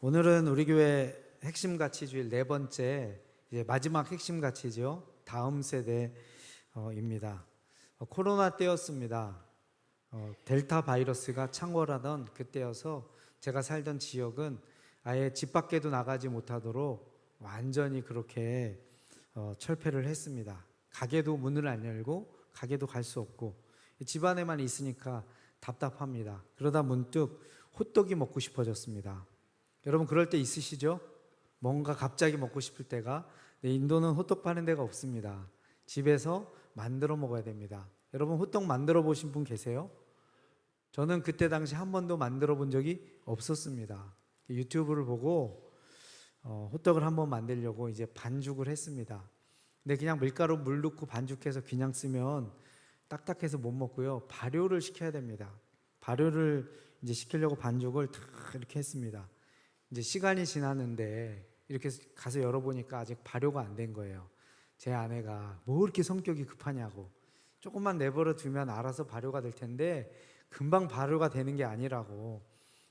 오늘은 우리 교회 핵심 가치주일 네 번째, 이제 마지막 핵심 가치죠. 다음 세대입니다. 코로나 때였습니다. 델타 바이러스가 창궐하던 그때여서 제가 살던 지역은 아예 집 밖에도 나가지 못하도록 완전히 그렇게 철폐를 했습니다. 가게도 문을 안 열고 가게도 갈 수 없고 집 안에만 있으니까 답답합니다. 그러다 문득 호떡이 먹고 싶어졌습니다. 여러분 그럴 때 있으시죠? 뭔가 갑자기 먹고 싶을 때가. 인도는 호떡 파는 데가 없습니다. 집에서 만들어 먹어야 됩니다. 여러분 호떡 만들어 보신 분 계세요? 저는 그때 당시 한 번도 만들어 본 적이 없었습니다. 유튜브를 보고 호떡을 한번 만들려고 이제 반죽을 했습니다. 근데 그냥 밀가루 물 넣고 반죽해서 그냥 쓰면 딱딱해서 못 먹고요. 발효를 시켜야 됩니다. 발효를 이제 시키려고 반죽을 다 이렇게 했습니다. 이제 시간이 지났는데 이렇게 가서 열어보니까 아직 발효가 안 된 거예요. 제 아내가 뭐 이렇게 성격이 급하냐고, 조금만 내버려 두면 알아서 발효가 될 텐데 금방 발효가 되는 게 아니라고.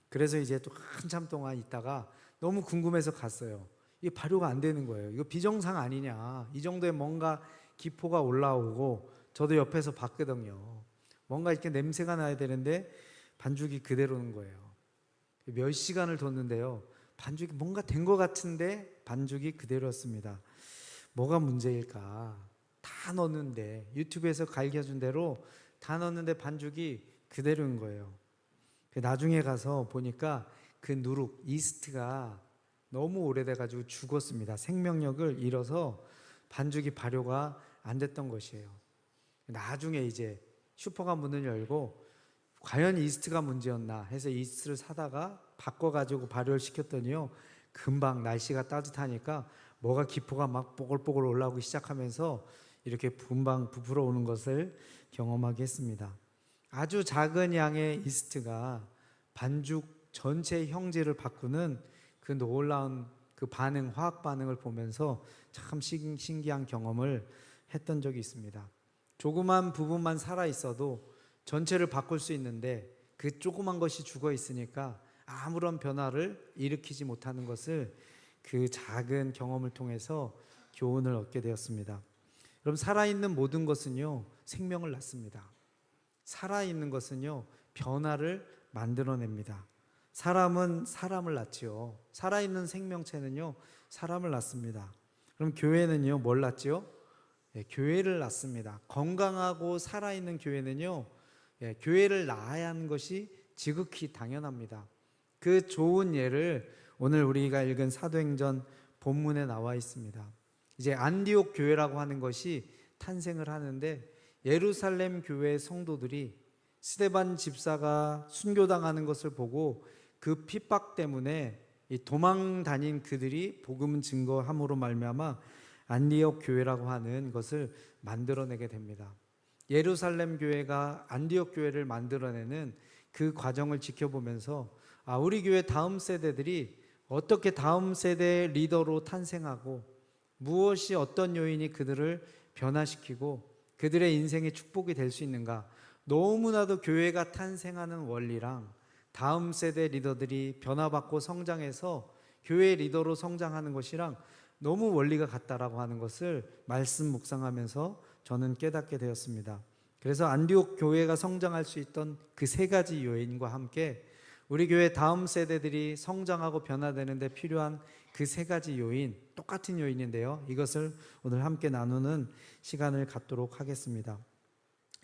그래서 이제 또 한참 동안 있다가 너무 궁금해서 갔어요. 이게 발효가 안 되는 거예요. 이거 비정상 아니냐, 이 정도에 뭔가 기포가 올라오고. 저도 옆에서 봤거든요. 뭔가 이렇게 냄새가 나야 되는데 반죽이 그대로인 거예요. 몇 시간을 뒀는데요, 반죽이 뭔가 된 것 같은데 반죽이 그대로였습니다. 뭐가 문제일까? 다 넣었는데, 유튜브에서 가르쳐준 대로 다 넣었는데 반죽이 그대로인 거예요. 나중에 가서 보니까 그 누룩, 이스트가 너무 오래돼가지고 죽었습니다. 생명력을 잃어서 반죽이 발효가 안 됐던 것이에요. 나중에 이제 슈퍼가 문을 열고 과연 이스트가 문제였나 해서 이스트를 사다가 바꿔가지고 발효를 시켰더니요, 금방 날씨가 따뜻하니까 뭐가 기포가 막 뽀글뽀글 올라오기 시작하면서 이렇게 금방 부풀어 오는 것을 경험하게 했습니다. 아주 작은 양의 이스트가 반죽 전체 형질을 바꾸는 그 놀라운 그 반응, 화학 반응을 보면서 참 신기한 경험을 했던 적이 있습니다. 조그만 부분만 살아 있어도 전체를 바꿀 수 있는데 그 조그만 것이 죽어 있으니까 아무런 변화를 일으키지 못하는 것을 그 작은 경험을 통해서 교훈을 얻게 되었습니다. 여러분, 살아있는 모든 것은요, 생명을 낳습니다. 살아있는 것은요, 변화를 만들어냅니다. 사람은 사람을 낳지요. 살아있는 생명체는요, 사람을 낳습니다. 그럼 교회는요, 뭘 낳지요? 교회를 낳습니다. 건강하고 살아있는 교회는요, 교회를 낳아야 하는 것이 지극히 당연합니다. 그 좋은 예를 오늘 우리가 읽은 사도행전 본문에 나와 있습니다. 이제 안디옥 교회라고 하는 것이 탄생을 하는데, 예루살렘 교회 성도들이 스데반 집사가 순교당하는 것을 보고 그 핍박 때문에 도망 다닌 그들이 복음 증거함으로 말미암아 안디옥 교회라고 하는 것을 만들어내게 됩니다. 예루살렘 교회가 안디옥 교회를 만들어내는 그 과정을 지켜보면서 우리 교회 다음 세대들이 어떻게 다음 세대의 리더로 탄생하고 무엇이 어떤 요인이 그들을 변화시키고 그들의 인생의 축복이 될 수 있는가. 너무나도 교회가 탄생하는 원리랑 다음 세대 리더들이 변화받고 성장해서 교회 리더로 성장하는 것이랑 너무 원리가 같다라고 하는 것을 말씀 묵상하면서 저는 깨닫게 되었습니다. 그래서 안디옥 교회가 성장할 수 있던 그 세 가지 요인과 함께 우리 교회 다음 세대들이 성장하고 변화되는 데 필요한 그 세 가지 요인, 똑같은 요인인데요, 이것을 오늘 함께 나누는 시간을 갖도록 하겠습니다.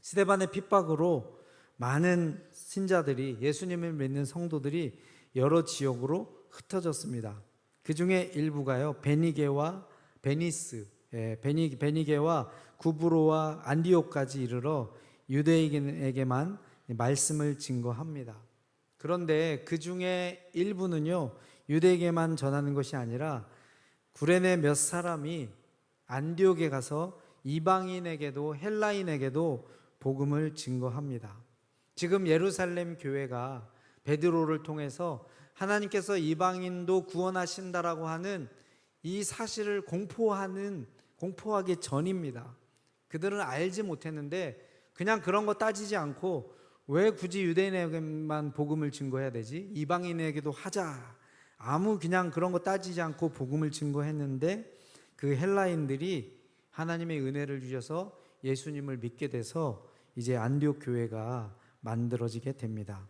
스데반의 핍박으로 많은 신자들이, 예수님을 믿는 성도들이 여러 지역으로 흩어졌습니다. 그 중에 일부가요, 베니게와 베니스, 베니게와 구브로와 안디옥까지 이르러 유대인에게만 말씀을 증거합니다. 그런데 그 중에 일부는요, 유대에게만 전하는 것이 아니라 구레네 몇 사람이 안디옥에 가서 이방인에게도 헬라인에게도 복음을 증거합니다. 지금 예루살렘 교회가 베드로를 통해서 하나님께서 이방인도 구원하신다라고 하는 이 사실을 공포하기 전입니다. 그들은 알지 못했는데 그냥 그런 거 따지지 않고 왜 굳이 유대인에게만 복음을 증거해야 되지? 이방인에게도 하자. 그냥 그런 거 따지지 않고 복음을 증거했는데 그 헬라인들이 하나님의 은혜를 주셔서 예수님을 믿게 돼서 이제 안디옥 교회가 만들어지게 됩니다.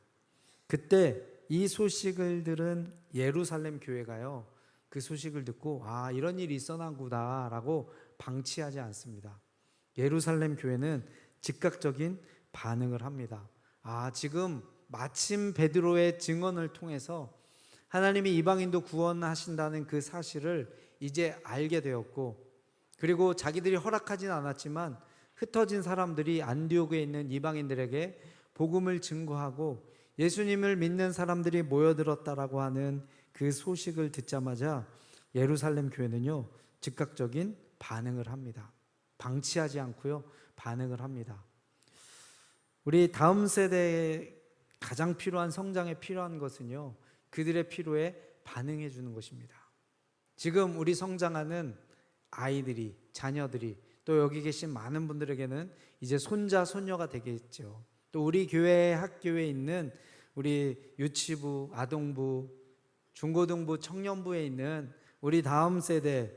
그때 이 소식을 들은 예루살렘 교회가요, 그 소식을 듣고 이런 일이 있었나구나 라고 방치하지 않습니다. 예루살렘 교회는 즉각적인 반응을 합니다. 지금 마침 베드로의 증언을 통해서 하나님이 이방인도 구원하신다는 그 사실을 이제 알게 되었고, 그리고 자기들이 허락하진 않았지만 흩어진 사람들이 안디옥에 있는 이방인들에게 복음을 증거하고 예수님을 믿는 사람들이 모여들었다라고 하는 그 소식을 듣자마자 예루살렘 교회는요, 즉각적인 반응을 합니다. 방치하지 않고요, 반응을 합니다. 우리 다음 세대에 가장 필요한, 성장에 필요한 것은요, 그들의 필요에 반응해 주는 것입니다. 지금 우리 성장하는 아이들이, 자녀들이, 또 여기 계신 많은 분들에게는 이제 손자, 손녀가 되겠죠. 또 우리 교회 학교에 있는 우리 유치부, 아동부, 중고등부, 청년부에 있는 우리 다음 세대,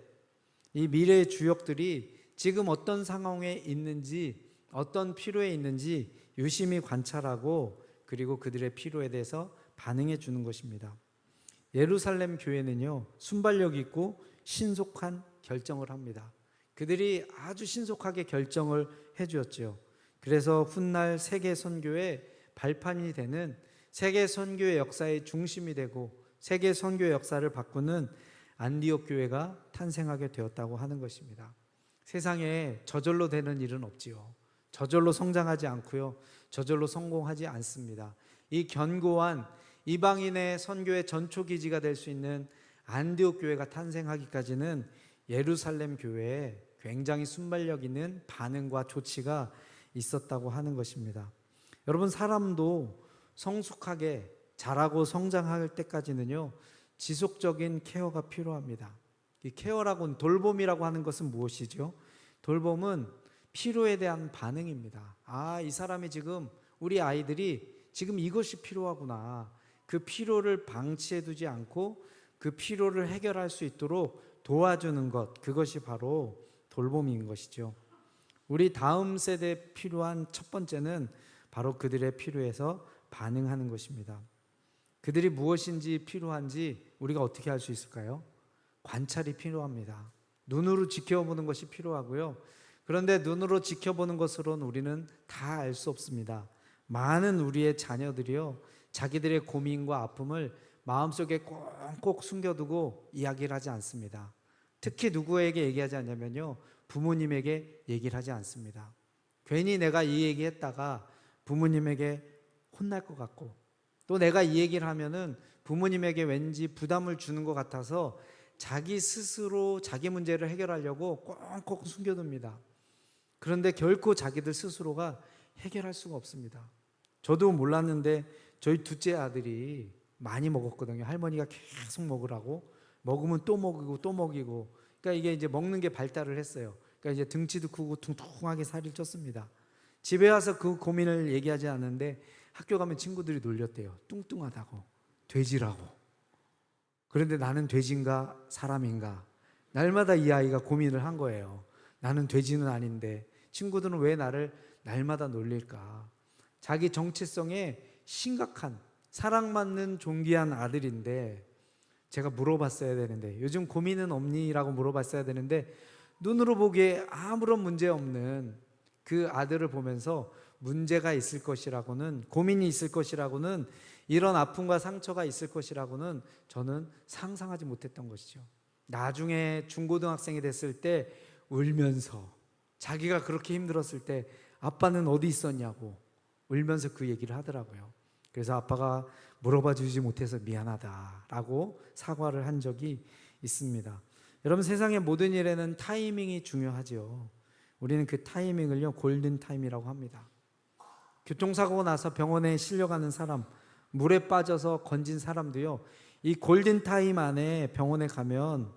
이 미래의 주역들이 지금 어떤 상황에 있는지, 어떤 필요에 있는지 유심히 관찰하고 그리고 그들의 필요에 대해서 반응해 주는 것입니다. 예루살렘 교회는요, 순발력 있고 신속한 결정을 합니다. 그들이 아주 신속하게 결정을 해 주었죠. 그래서 훗날 세계 선교의 발판이 되는, 세계 선교의 역사의 중심이 되고 세계 선교의 역사를 바꾸는 안디옥 교회가 탄생하게 되었다고 하는 것입니다. 세상에 저절로 되는 일은 없지요. 저절로 성장하지 않고요, 저절로 성공하지 않습니다. 이 견고한 이방인의 선교의 전초기지가 될 수 있는 안디옥 교회가 탄생하기까지는 예루살렘 교회에 굉장히 순발력 있는 반응과 조치가 있었다고 하는 것입니다. 여러분, 사람도 성숙하게 자라고 성장할 때까지는요, 지속적인 케어가 필요합니다. 이 케어라고는, 돌봄이라고 하는 것은 무엇이죠? 돌봄은 필요에 대한 반응입니다. 이 사람이 지금, 우리 아이들이 지금 이것이 필요하구나. 그 필요를 방치해 두지 않고 그 필요를 해결할 수 있도록 도와주는 것, 그것이 바로 돌봄인 것이죠. 우리 다음 세대에 필요한 첫 번째는 바로 그들의 필요에서 반응하는 것입니다. 그들이 무엇인지 필요한지 우리가 어떻게 알 수 있을까요? 관찰이 필요합니다. 눈으로 지켜보는 것이 필요하고요. 그런데 눈으로 지켜보는 것으로는 우리는 다 알 수 없습니다. 많은 우리의 자녀들이요, 자기들의 고민과 아픔을 마음속에 꼭 숨겨두고 이야기를 하지 않습니다. 특히 누구에게 얘기하지 않냐면요, 부모님에게 얘기를 하지 않습니다. 괜히 내가 이 얘기했다가 부모님에게 혼날 것 같고, 또 내가 이 얘기를 하면은 부모님에게 왠지 부담을 주는 것 같아서 자기 스스로 자기 문제를 해결하려고 꽁꽁 숨겨둡니다. 그런데 결코 자기들 스스로가 해결할 수가 없습니다. 저도 몰랐는데 저희 둘째 아들이 많이 먹었거든요. 할머니가 계속 먹으라고, 먹으면 또 먹이고 또 먹이고, 그러니까 이게 이제 먹는 게 발달을 했어요. 그러니까 이제 등치도 크고 퉁퉁하게 살이 쪘습니다. 집에 와서 그 고민을 얘기하지 않는데 학교 가면 친구들이 놀렸대요. 뚱뚱하다고, 돼지라고. 그런데 나는 돼지인가 사람인가? 날마다 이 아이가 고민을 한 거예요. 나는 돼지는 아닌데 친구들은 왜 나를 날마다 놀릴까? 자기 정체성에 심각한, 사랑받는 존귀한 아들인데 제가 물어봤어야 되는데, 요즘 고민은 없니? 라고 물어봤어야 되는데, 눈으로 보기에 아무런 문제 없는 그 아들을 보면서 문제가 있을 것이라고는, 고민이 있을 것이라고는, 이런 아픔과 상처가 있을 것이라고는 저는 상상하지 못했던 것이죠. 나중에 중고등학생이 됐을 때 울면서, 자기가 그렇게 힘들었을 때 아빠는 어디 있었냐고 울면서 그 얘기를 하더라고요. 그래서 아빠가 물어봐 주지 못해서 미안하다라고 사과를 한 적이 있습니다. 여러분, 세상의 모든 일에는 타이밍이 중요하죠. 우리는 그 타이밍을요, 골든 타임이라고 합니다. 교통사고가 나서 병원에 실려가는 사람, 물에 빠져서 건진 사람도요, 이 골든 타임 안에 병원에 가면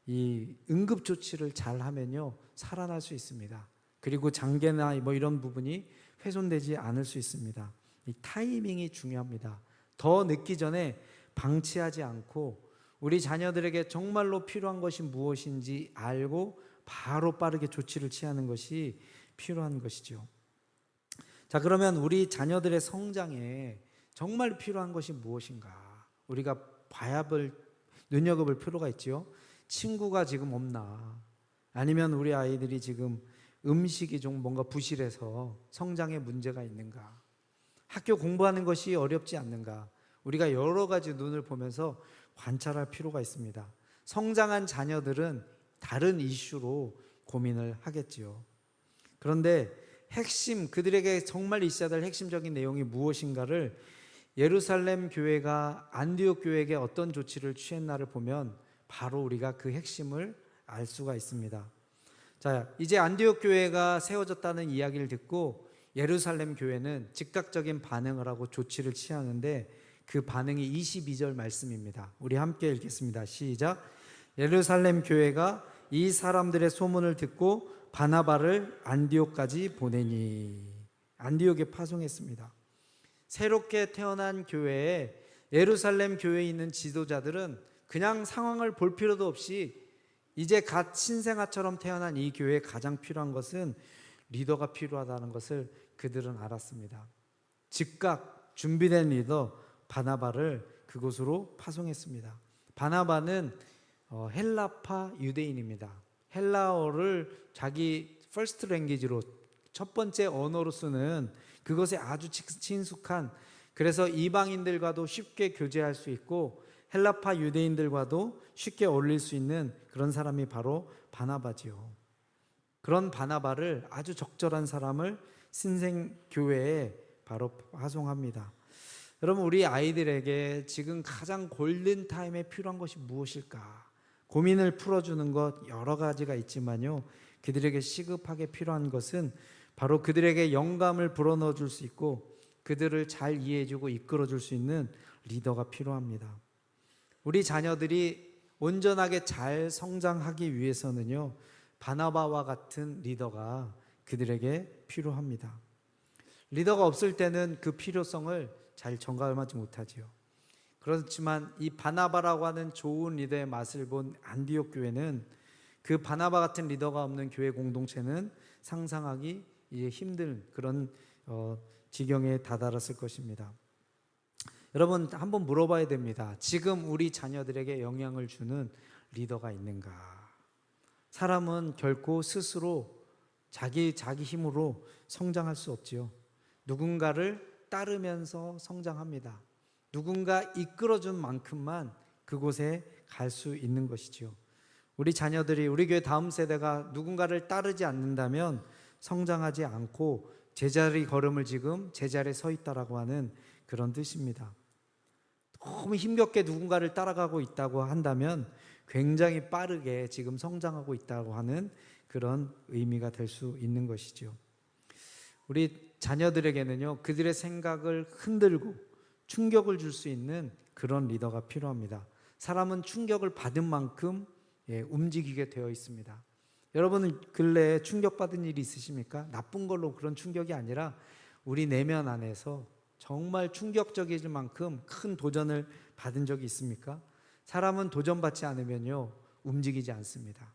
이 응급 조치를 잘 하면요, 살아날 수 있습니다. 그리고 장계나 뭐 이런 부분이 훼손되지 않을 수 있습니다. 이 타이밍이 중요합니다. 더 늦기 전에 방치하지 않고 우리 자녀들에게 정말로 필요한 것이 무엇인지 알고 바로 빠르게 조치를 취하는 것이 필요한 것이죠. 자, 그러면 우리 자녀들의 성장에 정말 필요한 것이 무엇인가? 우리가 눈여겨볼 필요가 있지요. 친구가 지금 없나? 아니면 우리 아이들이 지금 음식이 좀 뭔가 부실해서 성장에 문제가 있는가? 학교 공부하는 것이 어렵지 않는가? 우리가 여러 가지 눈을 보면서 관찰할 필요가 있습니다. 성장한 자녀들은 다른 이슈로 고민을 하겠지요. 그런데 그들에게 정말 있어야 될 핵심적인 내용이 무엇인가를 예루살렘 교회가 안디옥 교회에게 어떤 조치를 취했나를 보면 바로 우리가 그 핵심을 알 수가 있습니다. 자, 이제 안디옥 교회가 세워졌다는 이야기를 듣고 예루살렘 교회는 즉각적인 반응을 하고 조치를 취하는데 그 반응이 22절 말씀입니다. 우리 함께 읽겠습니다. 시작. 예루살렘 교회가 이 사람들의 소문을 듣고 바나바를 안디옥까지 보내니, 안디옥에 파송했습니다. 새롭게 태어난 교회에 예루살렘 교회에 있는 지도자들은 그냥 상황을 볼 필요도 없이 이제 갓 신생아처럼 태어난 이 교회에 가장 필요한 것은 리더가 필요하다는 것을 그들은 알았습니다. 즉각 준비된 리더 바나바를 그곳으로 파송했습니다. 바나바는 헬라파 유대인입니다. 헬라어를 자기 퍼스트 랭귀지로 첫 번째 언어로 쓰는 그것에 아주 친숙한, 그래서 이방인들과도 쉽게 교제할 수 있고 헬라파 유대인들과도 쉽게 어울릴 수 있는 그런 사람이 바로 바나바지요. 그런 바나바를, 아주 적절한 사람을 신생교회에 바로 파송합니다. 여러분, 우리 아이들에게 지금 가장 골든타임에 필요한 것이 무엇일까? 고민을 풀어주는 것 여러 가지가 있지만요, 그들에게 시급하게 필요한 것은 바로 그들에게 영감을 불어넣어 줄 수 있고 그들을 잘 이해해주고 이끌어줄 수 있는 리더가 필요합니다. 우리 자녀들이 온전하게 잘 성장하기 위해서는요, 바나바와 같은 리더가 그들에게 필요합니다. 리더가 없을 때는 그 필요성을 잘 정감하지 못하지요. 그렇지만 이 바나바라고 하는 좋은 리더의 맛을 본 안디옥 교회는 그 바나바 같은 리더가 없는 교회 공동체는 상상하기 이제 힘든 그런 지경에 다다랐을 것입니다. 여러분, 한번 물어봐야 됩니다. 지금 우리 자녀들에게 영향을 주는 리더가 있는가? 사람은 결코 스스로 자기 힘으로 성장할 수 없지요. 누군가를 따르면서 성장합니다. 누군가 이끌어준 만큼만 그곳에 갈 수 있는 것이지요. 우리 자녀들이, 우리 교회 다음 세대가 누군가를 따르지 않는다면 성장하지 않고 제자리 걸음을 지금 제자리에 서 있다라고 하는 그런 뜻입니다. 너무 힘겹게 누군가를 따라가고 있다고 한다면 굉장히 빠르게 지금 성장하고 있다고 하는 그런 의미가 될 수 있는 것이죠. 우리 자녀들에게는요, 그들의 생각을 흔들고 충격을 줄 수 있는 그런 리더가 필요합니다. 사람은 충격을 받은 만큼 움직이게 되어 있습니다. 여러분은 근래에 충격받은 일이 있으십니까? 나쁜 걸로 그런 충격이 아니라 우리 내면 안에서 정말 충격적일 만큼 큰 도전을 받은 적이 있습니까? 사람은 도전받지 않으면요, 움직이지 않습니다.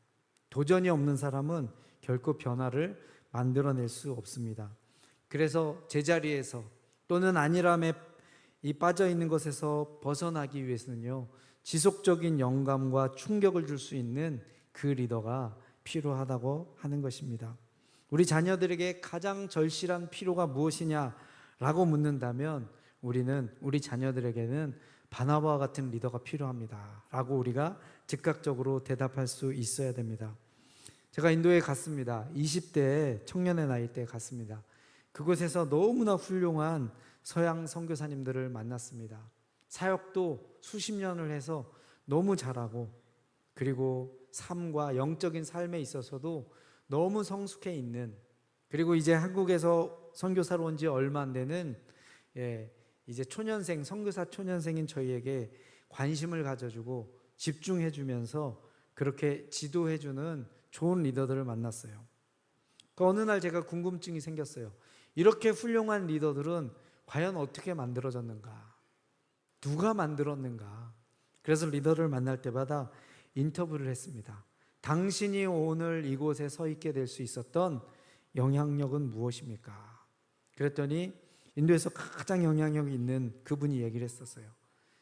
도전이 없는 사람은 결코 변화를 만들어낼 수 없습니다. 그래서 제자리에서 또는 안일함에 빠져 있는 것에서 벗어나기 위해서는요, 지속적인 영감과 충격을 줄 수 있는 그 리더가 필요하다고 하는 것입니다. 우리 자녀들에게 가장 절실한 필요가 무엇이냐라고 묻는다면 우리 자녀들에게는 바나바와 같은 리더가 필요합니다 라고 우리가 즉각적으로 대답할 수 있어야 됩니다. 제가 인도에 갔습니다. 20대 청년의 나이 때 갔습니다. 그곳에서 너무나 훌륭한 서양 선교사님들을 만났습니다. 사역도 수십 년을 해서 너무 잘하고, 그리고 삶과 영적인 삶에 있어서도 너무 성숙해 있는, 그리고 이제 한국에서 선교사로 온 지 얼마 안 되는 이제 초년생, 선교사 초년생인 저희에게 관심을 가져주고 집중해주면서 그렇게 지도해주는 좋은 리더들을 만났어요. 그 어느 날 제가 궁금증이 생겼어요. 이렇게 훌륭한 리더들은 과연 어떻게 만들어졌는가? 누가 만들었는가? 그래서 리더를 만날 때마다 인터뷰를 했습니다. 당신이 오늘 이곳에 서 있게 될 수 있었던 영향력은 무엇입니까? 그랬더니 인도에서 가장 영향력 있는 그분이 얘기를 했었어요.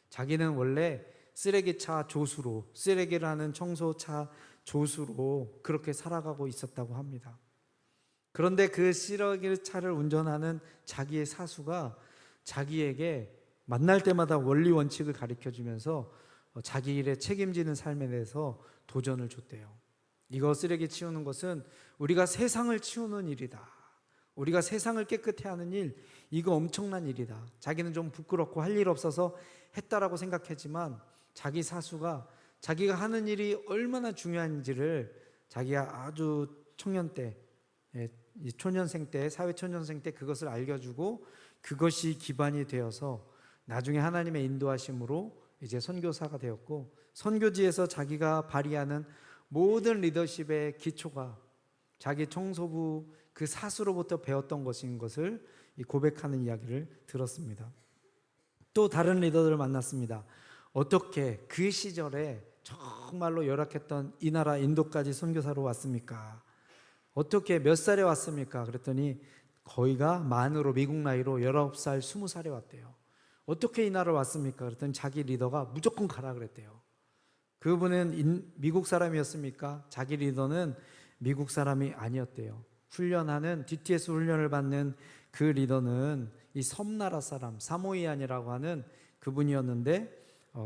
자기는 원래 쓰레기차 조수로, 쓰레기를 하는 청소차 조수로 그렇게 살아가고 있었다고 합니다. 그런데 그 쓰레기차를 운전하는 자기의 사수가 자기에게 만날 때마다 원리 원칙을 가르쳐주면서 자기 일에 책임지는 삶에 대해서 도전을 줬대요. 이거 쓰레기 치우는 것은 우리가 세상을 치우는 일이다. 우리가 세상을 깨끗해 하는 일, 이거 엄청난 일이다. 자기는 좀 부끄럽고 할 일 없어서 했다라고 생각했지만 자기 사수가 자기가 하는 일이 얼마나 중요한지를 자기가 아주 청년 때, 초년생 때, 사회초년생 때 그것을 알려주고 그것이 기반이 되어서 나중에 하나님의 인도하심으로 이제 선교사가 되었고, 선교지에서 자기가 발휘하는 모든 리더십의 기초가 자기 청소부 그 사수로부터 배웠던 것인 것을 고백하는 이야기를 들었습니다. 또 다른 리더들을 만났습니다. 어떻게 그 시절에 정말로 열악했던 이 나라 인도까지 선교사로 왔습니까? 어떻게 몇 살에 왔습니까? 그랬더니 거의가 만으로 미국 나이로 19살, 20살에 왔대요. 어떻게 이 나라를 왔습니까? 그랬더니 자기 리더가 무조건 가라 그랬대요. 그분은 미국 사람이었습니까? 자기 리더는 미국 사람이 아니었대요. 훈련하는 DTS 훈련을 받는 그 리더는 이 섬나라 사람 사모이안이라고 하는 그분이었는데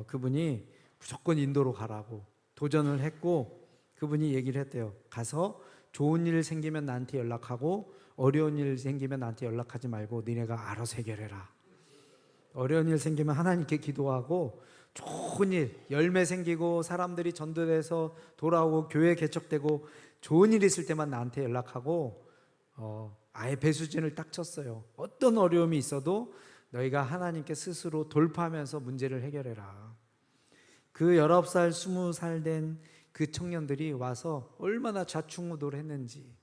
그분이 무조건 인도로 가라고 도전을 했고, 그분이 얘기를 했대요. 가서 좋은 일 생기면 나한테 연락하고 어려운 일 생기면 나한테 연락하지 말고 니네가 알아서 해결해라. 어려운 일 생기면 하나님께 기도하고 좋은 일, 열매 생기고 사람들이 전도돼서 돌아오고 교회 개척되고 좋은 일 있을 때만 나한테 연락하고 아예 배수진을 딱 쳤어요. 어떤 어려움이 있어도 너희가 하나님께 스스로 돌파하면서 문제를 해결해라. 그 19살, 20살 된 그 청년들이 와서 얼마나 좌충우돌 했는지,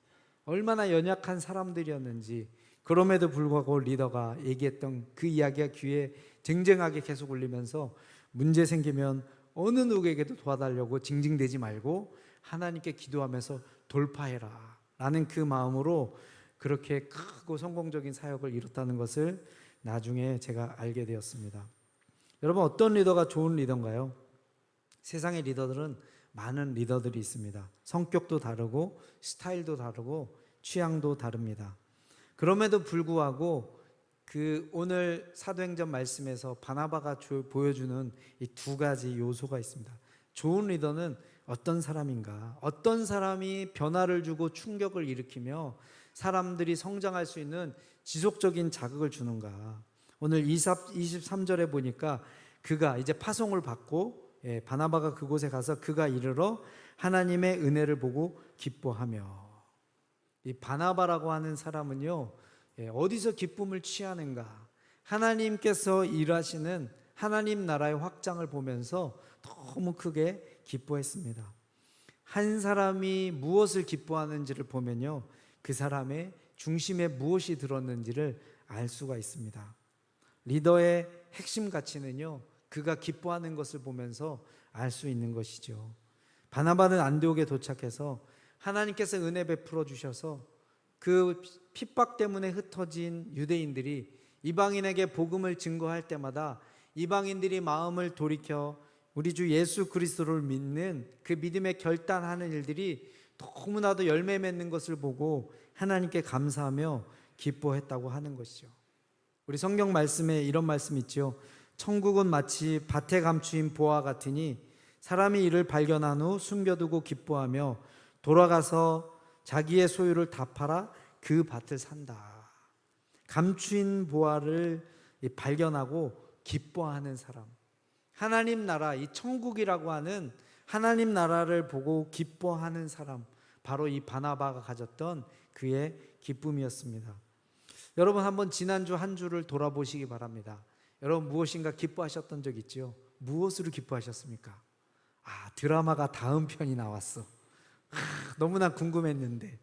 얼마나 연약한 사람들이었는지, 그럼에도 불구하고 리더가 얘기했던 그 이야기가 귀에 쟁쟁하게 계속 울리면서 문제 생기면 어느 누구에게도 도와달라고 징징대지 말고 하나님께 기도하면서 돌파해라 라는 그 마음으로 그렇게 크고 성공적인 사역을 이뤘다는 것을 나중에 제가 알게 되었습니다. 여러분, 어떤 리더가 좋은 리더인가요? 세상의 리더들은 많은 리더들이 있습니다. 성격도 다르고 스타일도 다르고 취향도 다릅니다. 그럼에도 불구하고 그 오늘 사도행전 말씀에서 바나바가 보여주는 이 두 가지 요소가 있습니다. 좋은 리더는 어떤 사람인가? 어떤 사람이 변화를 주고 충격을 일으키며 사람들이 성장할 수 있는 지속적인 자극을 주는가? 오늘 23절에 보니까 그가 이제 파송을 받고 바나바가 그곳에 가서 그가 이르러 하나님의 은혜를 보고 기뻐하며, 이 바나바라고 하는 사람은요 어디서 기쁨을 취하는가? 하나님께서 일하시는 하나님 나라의 확장을 보면서 너무 크게 기뻐했습니다. 한 사람이 무엇을 기뻐하는지를 보면요 그 사람의 중심에 무엇이 들었는지를 알 수가 있습니다. 리더의 핵심 가치는요 그가 기뻐하는 것을 보면서 알 수 있는 것이죠. 바나바는 안디옥에 도착해서 하나님께서 은혜 베풀어 주셔서 그 핍박 때문에 흩어진 유대인들이 이방인에게 복음을 증거할 때마다 이방인들이 마음을 돌이켜 우리 주 예수 그리스도를 믿는 그 믿음에 결단하는 일들이 너무나도 열매 맺는 것을 보고 하나님께 감사하며 기뻐했다고 하는 것이죠. 우리 성경 말씀에 이런 말씀 있죠. 천국은 마치 밭에 감추인 보화 같으니 사람이 이를 발견한 후 숨겨두고 기뻐하며 돌아가서 자기의 소유를 다 팔아 그 밭을 산다. 감추인 보화를 발견하고 기뻐하는 사람, 하나님 나라, 이 천국이라고 하는 하나님 나라를 보고 기뻐하는 사람, 바로 이 바나바가 가졌던 그의 기쁨이었습니다. 여러분, 한번 지난주 한 주를 돌아보시기 바랍니다. 여러분, 무엇인가 기뻐하셨던 적 있죠? 무엇으로 기뻐하셨습니까? 드라마가 다음 편이 나왔어. 너무나 궁금했는데.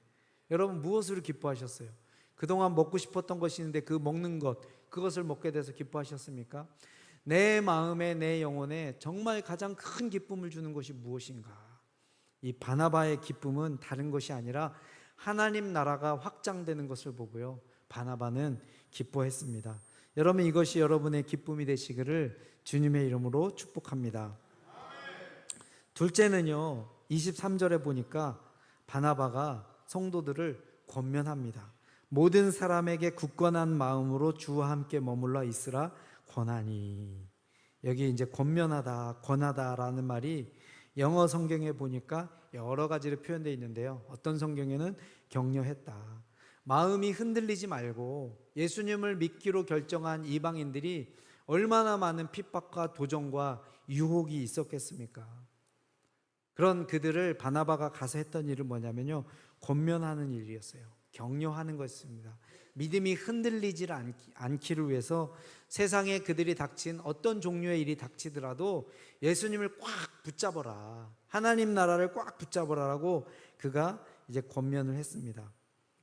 여러분, 무엇으로 기뻐하셨어요? 그동안 먹고 싶었던 것이 있는데 그 먹는 것, 그것을 먹게 돼서 기뻐하셨습니까? 내 마음에, 내 영혼에 정말 가장 큰 기쁨을 주는 것이 무엇인가? 이 바나바의 기쁨은 다른 것이 아니라 하나님 나라가 확장되는 것을 보고요, 바나바는 기뻐했습니다. 여러분, 이것이 여러분의 기쁨이 되시기를 주님의 이름으로 축복합니다. 둘째는요, 23절에 보니까 바나바가 성도들을 권면합니다. 모든 사람에게 굳건한 마음으로 주와 함께 머물러 있으라 권하니. 여기 이제 권면하다, 권하다라는 말이 영어 성경에 보니까 여러 가지로 표현되어 있는데요, 어떤 성경에는 격려했다. 마음이 흔들리지 말고 예수님을 믿기로 결정한 이방인들이 얼마나 많은 핍박과 도전과 유혹이 있었겠습니까? 그런 그들을 바나바가 가서 했던 일은 뭐냐면요, 권면하는 일이었어요. 격려하는 것입니다. 믿음이 흔들리지 않기를 위해서 세상에 그들이 닥친 어떤 종류의 일이 닥치더라도 예수님을 꽉 붙잡아라, 하나님 나라를 꽉 붙잡아라라고 그가 이제 권면을 했습니다.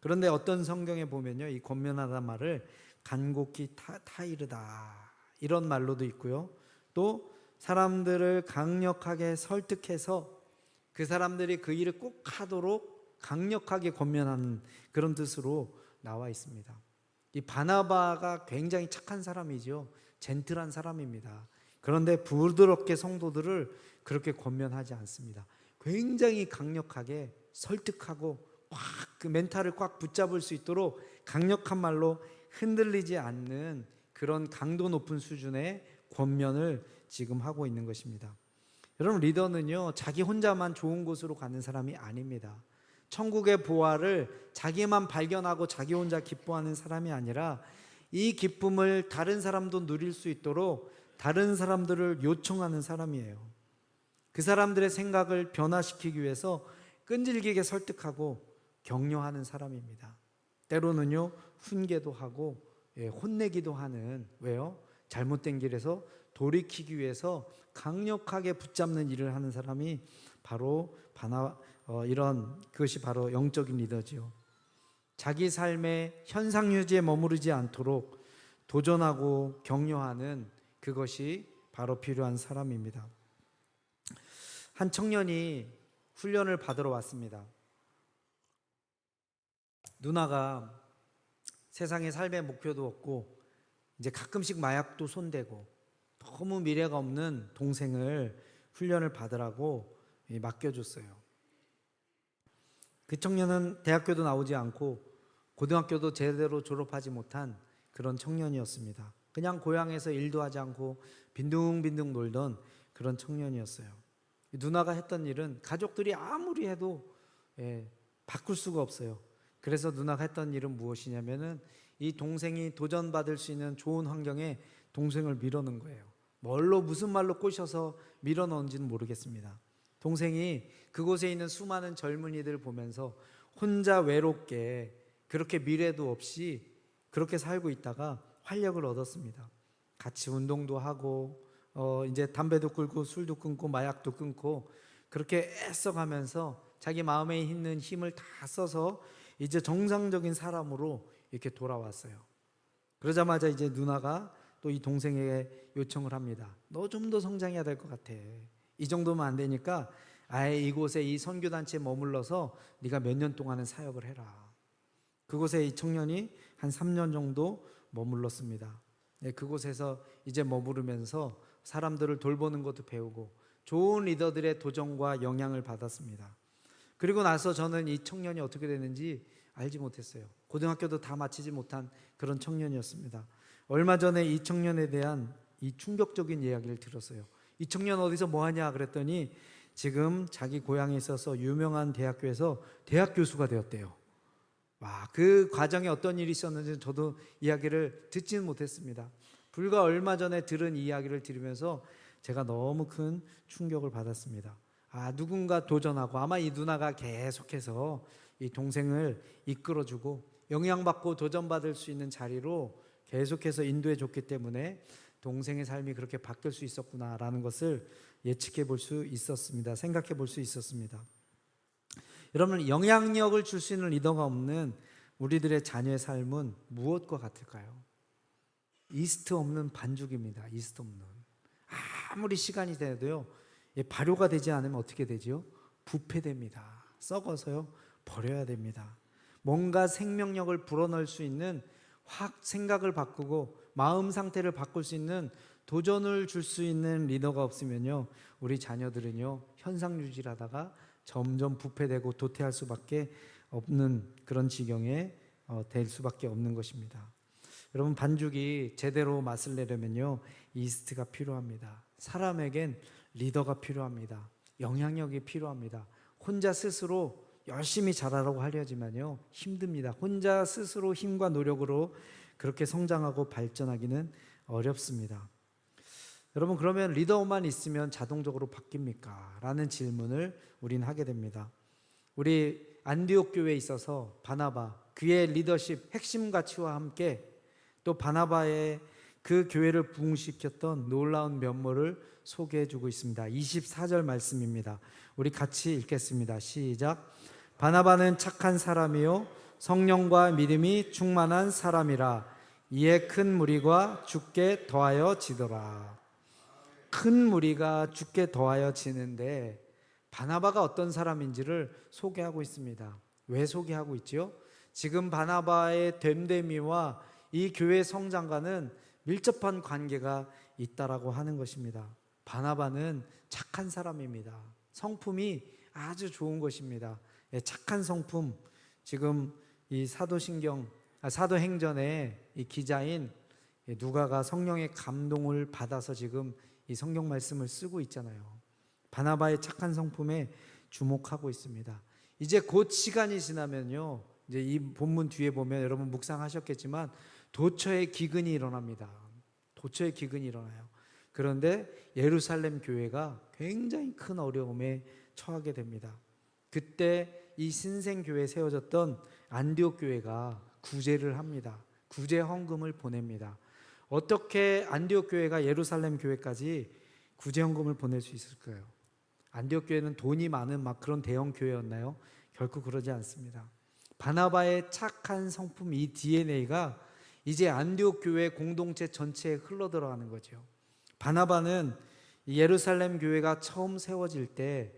그런데 어떤 성경에 보면요, 이 권면하다 말을 간곡히 타이르다 이런 말로도 있고요, 또 사람들을 강력하게 설득해서 그 사람들이 그 일을 꼭 하도록 강력하게 권면하는 그런 뜻으로 나와 있습니다. 이 바나바가 굉장히 착한 사람이죠. 젠틀한 사람입니다. 그런데 부드럽게 성도들을 그렇게 권면하지 않습니다. 굉장히 강력하게 설득하고 꽉 그 멘탈을 꽉 붙잡을 수 있도록 강력한 말로 흔들리지 않는 그런 강도 높은 수준의 권면을 지금 하고 있는 것입니다. 여러분, 리더는요, 자기 혼자만 좋은 곳으로 가는 사람이 아닙니다. 천국의 보화를 자기만 발견하고 자기 혼자 기뻐하는 사람이 아니라 이 기쁨을 다른 사람도 누릴 수 있도록 다른 사람들을 요청하는 사람이에요. 그 사람들의 생각을 변화시키기 위해서 끈질기게 설득하고 격려하는 사람입니다. 때로는요, 훈계도 하고 혼내기도 하는, 왜요? 잘못된 길에서 돌이키기 위해서 강력하게 붙잡는 일을 하는 사람이 바로 이런 그것이 바로 영적인 리더지요. 자기 삶의 현상 유지에 머무르지 않도록 도전하고 격려하는 그것이 바로 필요한 사람입니다. 한 청년이 훈련을 받으러 왔습니다. 누나가 세상에 삶의 목표도 없고 이제 가끔씩 마약도 손대고 너무 미래가 없는 동생을 훈련을 받으라고 맡겨줬어요. 그 청년은 대학교도 나오지 않고 고등학교도 제대로 졸업하지 못한 그런 청년이었습니다. 그냥 고향에서 일도 하지 않고 빈둥빈둥 놀던 그런 청년이었어요. 누나가 했던 일은 가족들이 아무리 해도 바꿀 수가 없어요. 그래서 누나가 했던 일은 무엇이냐면은 이 동생이 도전받을 수 있는 좋은 환경에 동생을 밀어넣은 거예요. 뭘로 무슨 말로 꼬셔서 밀어넣은지는 모르겠습니다. 동생이 그곳에 있는 수많은 젊은이들 보면서 혼자 외롭게 그렇게 미래도 없이 그렇게 살고 있다가 활력을 얻었습니다. 같이 운동도 하고 이제 담배도 끊고 술도 끊고 마약도 끊고 그렇게 애써가면서 자기 마음에 있는 힘을 다 써서 이제 정상적인 사람으로 이렇게 돌아왔어요. 그러자마자 이제 누나가 또 이 동생에게 요청을 합니다. 너 좀 더 성장해야 될 것 같아. 이 정도면 안 되니까 아예 이곳에 이 선교단체에 머물러서 네가 몇 년 동안은 사역을 해라. 그곳에 이 청년이 한 3년 정도 머물렀습니다. 그곳에서 이제 머무르면서 사람들을 돌보는 것도 배우고 좋은 리더들의 도전과 영향을 받았습니다. 그리고 나서 저는 이 청년이 어떻게 됐는지 알지 못했어요. 고등학교도 다 마치지 못한 그런 청년이었습니다. 얼마 전에 이 청년에 대한 이 충격적인 이야기를 들었어요. 이 청년 어디서 뭐하냐 그랬더니 지금 자기 고향에 있어서 유명한 대학교에서 대학 교수가 되었대요. 와, 그 과정에 어떤 일이 있었는지 저도 이야기를 듣지는 못했습니다. 불과 얼마 전에 들은 이야기를 들으면서 제가 너무 큰 충격을 받았습니다. 누군가 도전하고 아마 이 누나가 계속해서 이 동생을 이끌어주고 영향받고 도전받을 수 있는 자리로 계속해서 인도해 줬기 때문에 동생의 삶이 그렇게 바뀔 수 있었구나라는 것을 예측해 볼 수 있었습니다. 생각해 볼 수 있었습니다. 여러분, 영향력을 줄 수 있는 리더가 없는 우리들의 자녀의 삶은 무엇과 같을까요? 이스트 없는 반죽입니다. 이스트 없는. 아무리 시간이 돼도요, 발효가 되지 않으면 어떻게 되지요? 부패됩니다. 썩어서요, 버려야 됩니다. 뭔가 생명력을 불어넣을 수 있는, 확 생각을 바꾸고 마음 상태를 바꿀 수 있는, 도전을 줄 수 있는 리더가 없으면요, 우리 자녀들은요, 현상 유지를 하다가 점점 부패되고 도태할 수밖에 없는 그런 지경에 될 수밖에 없는 것입니다. 여러분, 반죽이 제대로 맛을 내려면요, 이스트가 필요합니다. 사람에겐 리더가 필요합니다. 영향력이 필요합니다. 혼자 스스로 열심히 잘하라고 하려지만요, 힘듭니다. 혼자 스스로 힘과 노력으로 그렇게 성장하고 발전하기는 어렵습니다. 여러분, 그러면 리더만 있으면 자동적으로 바뀝니까? 라는 질문을 우리는 하게 됩니다. 우리 안디옥 교회에 있어서 바나바, 그의 리더십 핵심 가치와 함께 또 바나바의 그 교회를 부흥시켰던 놀라운 면모를 소개해 주고 있습니다. 24절 말씀입니다. 우리 같이 읽겠습니다. 시작. 바나바는 착한 사람이요 성령과 믿음이 충만한 사람이라. 이에 큰 무리가 죽게 더하여 지더라. 큰 무리가 죽게 더하여 지는데 바나바가 어떤 사람인지를 소개하고 있습니다. 왜 소개하고 있지요? 지금 바나바의 됨됨이와 이 교회 성장과는 밀접한 관계가 있다라고 하는 것입니다. 바나바는 착한 사람입니다. 성품이 아주 좋은 것입니다. 착한 성품. 지금 이 사도행전의 이 기자인 누가가 성령의 감동을 받아서 지금 이 성경 말씀을 쓰고 있잖아요. 바나바의 착한 성품에 주목하고 있습니다. 이제 곧 시간이 지나면요, 이제 이 본문 뒤에 보면 여러분 묵상하셨겠지만 도처의 기근이 일어납니다. 도처의 기근이 일어나요. 그런데 예루살렘 교회가 굉장히 큰 어려움에 처하게 됩니다. 그때 이 신생교회에 세워졌던 안디옥 교회가 구제를 합니다. 구제 헌금을 보냅니다. 어떻게 안디옥 교회가 예루살렘 교회까지 구제 헌금을 보낼 수 있을까요? 안디옥 교회는 돈이 많은 막 그런 대형 교회였나요? 결코 그러지 않습니다. 바나바의 착한 성품, 이 DNA가 이제 안디옥 교회 공동체 전체에 흘러들어가는 거죠. 바나바는 예루살렘 교회가 처음 세워질 때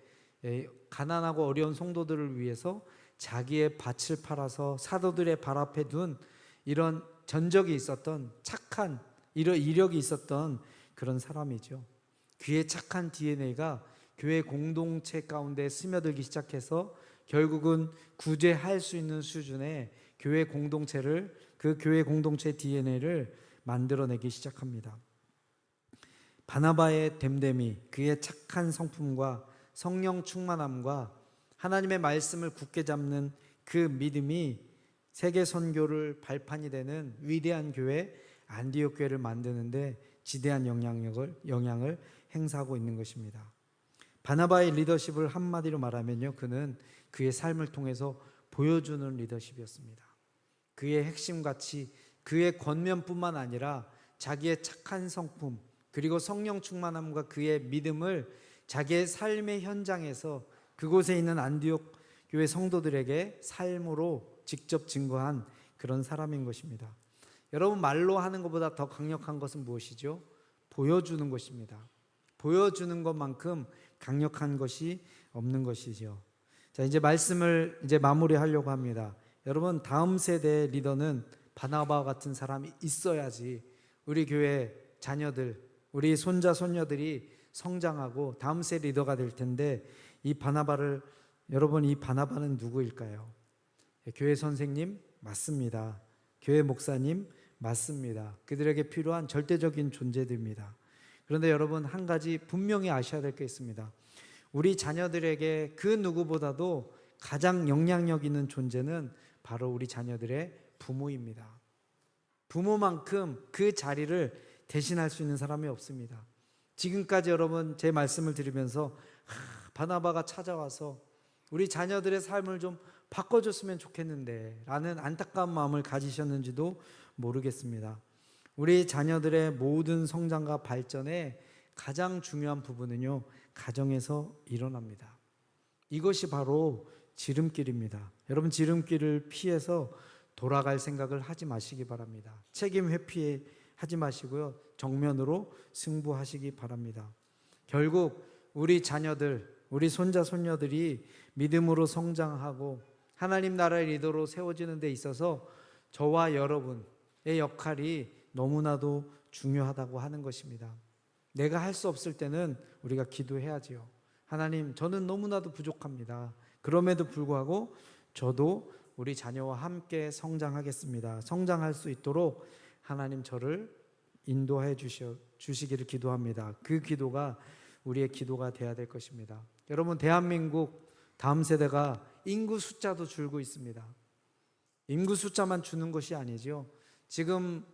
가난하고 어려운 성도들을 위해서 자기의 밭을 팔아서 사도들의 발 앞에 둔 이런 전적이 있었던 착한 이런 이력이 있었던 그런 사람이죠. 그의 착한 DNA가 교회 공동체 가운데 스며들기 시작해서 결국은 구제할 수 있는 수준의 교회 공동체를, 그 교회 공동체 DNA를 만들어내기 시작합니다. 바나바의 됨됨이, 그의 착한 성품과 성령 충만함과 하나님의 말씀을 굳게 잡는 그 믿음이 세계 선교를 발판이 되는 위대한 교회 안디옥 교회를 만드는데 지대한 영향을 행사하고 있는 것입니다. 바나바의 리더십을 한마디로 말하면요, 그는 그의 삶을 통해서 보여주는 리더십이었습니다. 그의 핵심 가치, 그의 권면뿐만 아니라 자기의 착한 성품, 그리고 성령 충만함과 그의 믿음을 자기의 삶의 현장에서 그곳에 있는 안디옥 교회 성도들에게 삶으로 직접 증거한 그런 사람인 것입니다. 여러분, 말로 하는 것보다 더 강력한 것은 무엇이죠? 보여주는 것입니다. 보여주는 것만큼 강력한 것이 없는 것이죠. 자, 이제 말씀을 이제 마무리하려고 합니다. 여러분, 다음 세대의 리더는 바나바와 같은 사람이 있어야지 우리 교회 자녀들, 우리 손자 손녀들이 성장하고 다음 세대 리더가 될 텐데, 여러분, 이 바나바는 누구일까요? 교회 선생님 맞습니다. 교회 목사님 맞습니다. 그들에게 필요한 절대적인 존재들입니다. 그런데 여러분, 한 가지 분명히 아셔야 될 게 있습니다. 우리 자녀들에게 그 누구보다도 가장 영향력 있는 존재는 바로 우리 자녀들의 부모입니다. 부모만큼 그 자리를 대신할 수 있는 사람이 없습니다. 지금까지 여러분 제 말씀을 들으면서 바나바가 찾아와서 우리 자녀들의 삶을 좀 바꿔줬으면 좋겠는데 라는 안타까운 마음을 가지셨는지도 모르겠습니다. 우리 자녀들의 모든 성장과 발전에 가장 중요한 부분은요, 가정에서 일어납니다. 이것이 바로 지름길입니다. 여러분, 지름길을 피해서 돌아갈 생각을 하지 마시기 바랍니다. 책임 회피에 하지 마시고요. 정면으로 승부하시기 바랍니다. 결국 우리 자녀들, 우리 손자 손녀들이 믿음으로 성장하고 하나님 나라의 리더로 세워지는 데 있어서 저와 여러분의 역할이 너무나도 중요하다고 하는 것입니다. 내가 할 수 없을 때는 우리가 기도해야지요. 하나님, 저는 너무나도 부족합니다. 그럼에도 불구하고 저도 우리 자녀와 함께 성장하겠습니다. 성장할 수 있도록 하나님 저를 인도해 주시기를 기도합니다. 그 기도가 우리의 기도가 되어야 될 것입니다. 여러분, 대한민국 다음 세대가 인구 숫자도 줄고 있습니다. 인구 숫자만 주는 것이 아니죠. 지금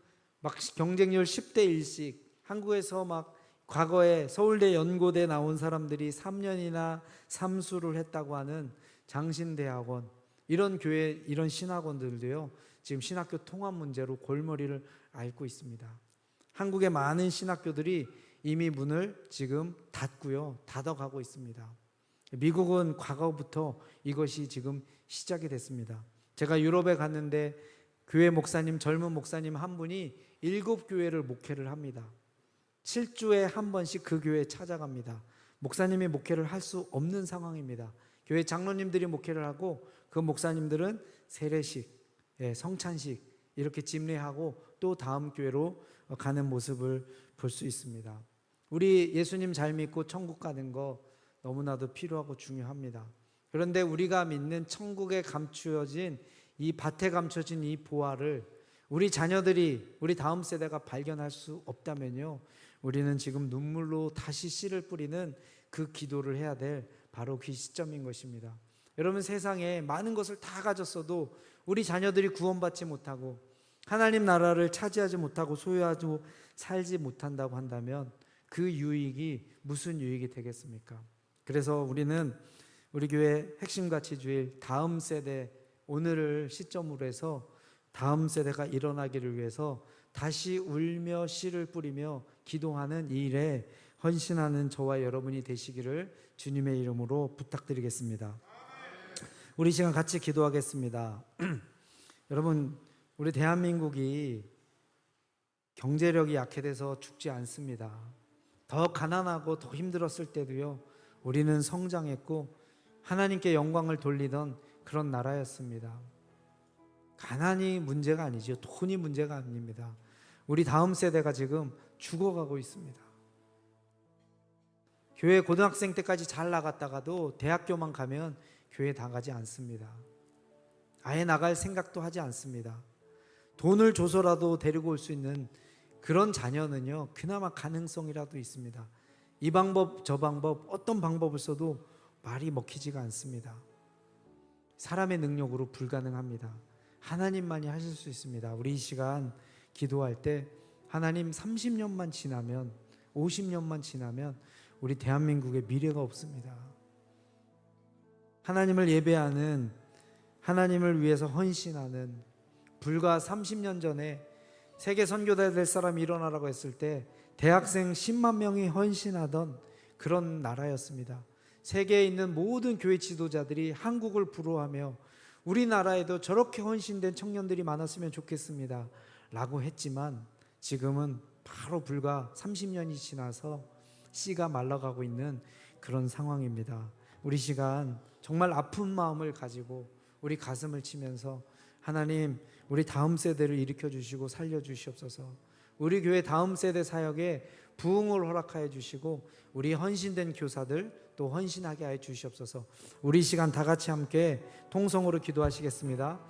막 경쟁률 10대 1씩 한국에서 막 과거에 서울대 연고대 나온 사람들이 3년이나 삼수를 했다고 하는 장신대학원, 이런 교회, 이런 신학원들도요, 지금 신학교 통합 문제로 골머리를 앓고 있습니다. 한국의 많은 신학교들이 이미 문을 지금 닫고요, 닫아가고 있습니다. 미국은 과거부터 이것이 지금 시작이 됐습니다. 제가 유럽에 갔는데 교회 목사님, 젊은 목사님 한 분이 7교회를 목회를 합니다. 7주에 한 번씩 그 교회에 찾아갑니다. 목사님이 목회를 할 수 없는 상황입니다. 교회 장로님들이 목회를 하고 그 목사님들은 세례식, 성찬식 이렇게 집례하고 또 다음 교회로 가는 모습을 볼 수 있습니다. 우리 예수님 잘 믿고 천국 가는 거 너무나도 필요하고 중요합니다. 그런데 우리가 믿는 천국에 감추어진 이 밭에 감춰진 이 보화를 우리 자녀들이, 우리 다음 세대가 발견할 수 없다면요, 우리는 지금 눈물로 다시 씨를 뿌리는 그 기도를 해야 될 바로 그 시점인 것입니다. 여러분, 세상에 많은 것을 다 가졌어도 우리 자녀들이 구원받지 못하고 하나님 나라를 차지하지 못하고 소유하지 살지 못한다고 한다면 그 유익이 무슨 유익이 되겠습니까? 그래서 우리는 우리 교회 핵심가치주일 다음 세대, 오늘을 시점으로 해서 다음 세대가 일어나기를 위해서 다시 울며 씨를 뿌리며 기도하는 이 일에 헌신하는 저와 여러분이 되시기를 주님의 이름으로 부탁드리겠습니다. 우리 시간 같이 기도하겠습니다. 여러분, 우리 대한민국이 경제력이 약해져서 죽지 않습니다. 더 가난하고 더 힘들었을 때도요, 우리는 성장했고 하나님께 영광을 돌리던 그런 나라였습니다. 가난이 문제가 아니죠. 돈이 문제가 아닙니다. 우리 다음 세대가 지금 죽어가고 있습니다. 교회 고등학생 때까지 잘 나갔다가도 대학교만 가면 교회 나가지 않습니다. 아예 나갈 생각도 하지 않습니다. 돈을 줘서라도 데리고 올 수 있는 그런 자녀는요, 그나마 가능성이라도 있습니다. 이 방법 저 방법 어떤 방법을 써도 말이 먹히지가 않습니다. 사람의 능력으로 불가능합니다. 하나님만이 하실 수 있습니다. 우리 이 시간 기도할 때 하나님, 30년만 지나면, 50년만 지나면 우리 대한민국의 미래가 없습니다. 하나님을 예배하는, 하나님을 위해서 헌신하는, 불과 30년 전에 세계 선교사 될 사람이 일어나라고 했을 때 대학생 10만 명이 헌신하던 그런 나라였습니다. 세계에 있는 모든 교회 지도자들이 한국을 부러워하며 우리나라에도 저렇게 헌신된 청년들이 많았으면 좋겠습니다 라고 했지만 지금은 바로 불과 30년이 지나서 씨가 말라가고 있는 그런 상황입니다. 우리 시간 정말 아픈 마음을 가지고 우리 가슴을 치면서 하나님, 우리 다음 세대를 일으켜 주시고 살려 주시옵소서. 우리 교회 다음 세대 사역에 부흥을 허락하여 주시고 우리 헌신된 교사들 또 헌신하게 하여 주시옵소서. 우리 시간 다 같이 함께 통성으로 기도하시겠습니다.